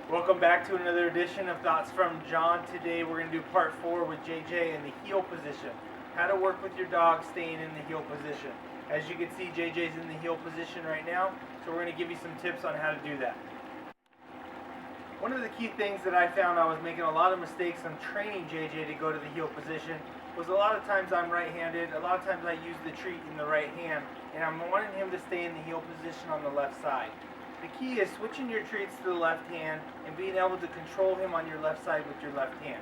Welcome back to another edition of Thoughts from John. Today we're going to do part 4 with JJ in the heel position. How to work with your dog staying in the heel position. As you can see, JJ's in the heel position right now, so we're going to give you some tips on how to do that. One of the key things that I found I was making a lot of mistakes on training JJ to go to the heel position was a lot of times I'm right-handed, a lot of times I use the treat in the right hand, and I'm wanting him to stay in the heel position on the left side. The key is switching your treats to the left hand and being able to control him on your left side with your left hand.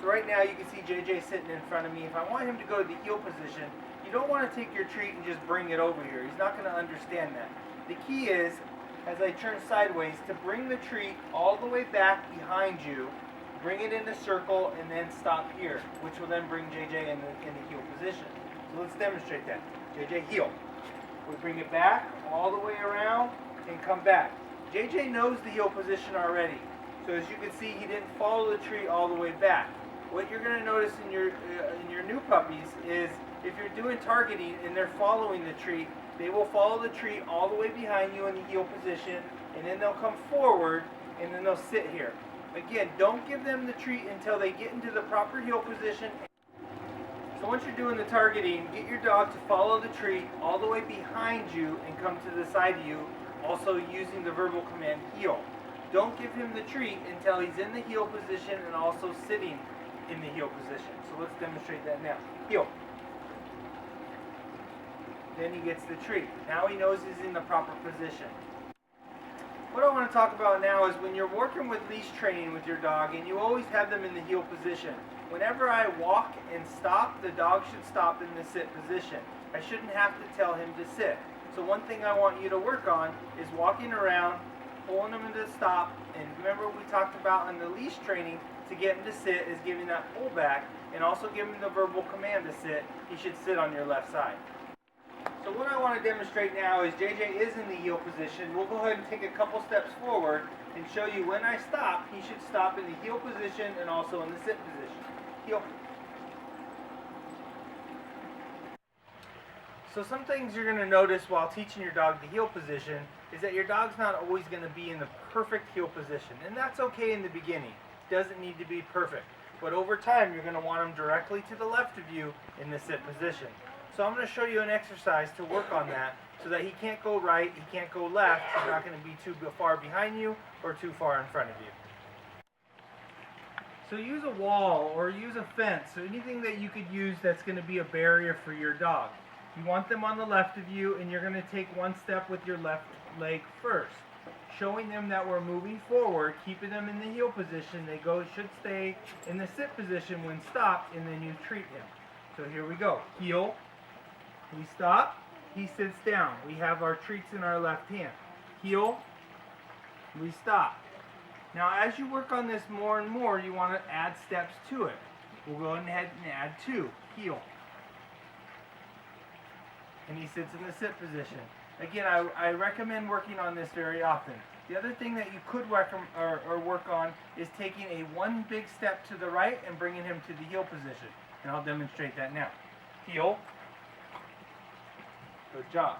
So right now you can see JJ sitting in front of me. If I want him to go to the heel position, you don't want to take your treat and just bring it over here. He's not going to understand that. The key is, as I turn sideways, to bring the treat all the way back behind you, bring it in a circle, and then stop here, which will then bring JJ in the heel position. So let's demonstrate that. JJ, heel. We bring it back all the way around and come back. JJ knows the heel position already. So as you can see, he didn't follow the treat all the way back. What you're going to notice in your new puppies is if you're doing targeting and they're following the treat, they will follow the treat all the way behind you in the heel position, and then they'll come forward and then they'll sit here. Again, don't give them the treat until they get into the proper heel position. So once you're doing the targeting, get your dog to follow the treat all the way behind you and come to the side of you, also using the verbal command heel. Don't give him the treat until he's in the heel position and also sitting in the heel position. So let's demonstrate that now. Heel. Then he gets the treat. Now he knows he's in the proper position. What I want to talk about now is when you're working with leash training with your dog and you always have them in the heel position. Whenever I walk and stop, the dog should stop in the sit position. I shouldn't have to tell him to sit. So one thing I want you to work on is walking around, pulling him into stop, and remember we talked about in the leash training to get him to sit is giving that pull back and also giving the verbal command to sit. He should sit on your left side. So what I want to demonstrate now is JJ is in the heel position. We'll go ahead and take a couple steps forward and show you when I stop, he should stop in the heel position and also in the sit position. Heel. So some things you're going to notice while teaching your dog the heel position is that your dog's not always going to be in the perfect heel position. And that's okay in the beginning. It doesn't need to be perfect. But over time, you're going to want him directly to the left of you in the sit position. So I'm going to show you an exercise to work on that so that he can't go right, he can't go left, he's not going to be too far behind you or too far in front of you. So use a wall or use a fence, so anything that you could use that's going to be a barrier for your dog. You want them on the left of you, and you're going to take one step with your left leg first, showing them that we're moving forward, keeping them in the heel position. They should stay in the sit position when stopped, and then you treat him. So here we go. Heel. We stop. He sits down. We have our treats in our left hand. Heel. We stop. Now, as you work on this more and more, you want to add steps to it. We'll go ahead and add 2. Heel. And he sits in the sit position. Again, I recommend working on this very often. The other thing that you could work on is taking a one big step to the right and bringing him to the heel position. And I'll demonstrate that now. Heel. Good job.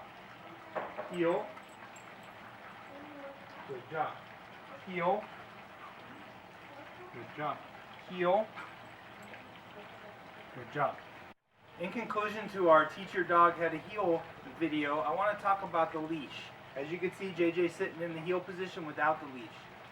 Heel. Good job. Heel. Good job. Heel. Good job. In conclusion to our Teach Your Dog How to Heel video, I want to talk about the leash. As you can see, JJ sitting in the heel position without the leash.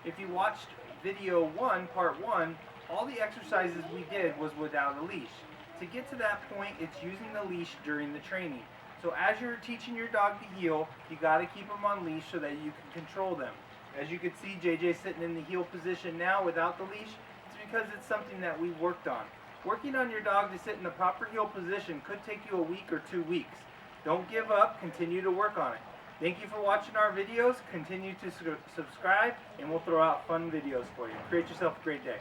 If you watched video 1, part 1, all the exercises we did was without a leash. To get to that point, it's using the leash during the training. So as you're teaching your dog to heel, you got to keep them on leash so that you can control them. As you can see, JJ sitting in the heel position now without the leash. It's because it's something that we worked on. Working on your dog to sit in the proper heel position could take you a week or 2 weeks. Don't give up, continue to work on it. Thank you for watching our videos. Continue to subscribe, and we'll throw out fun videos for you. Create yourself a great day.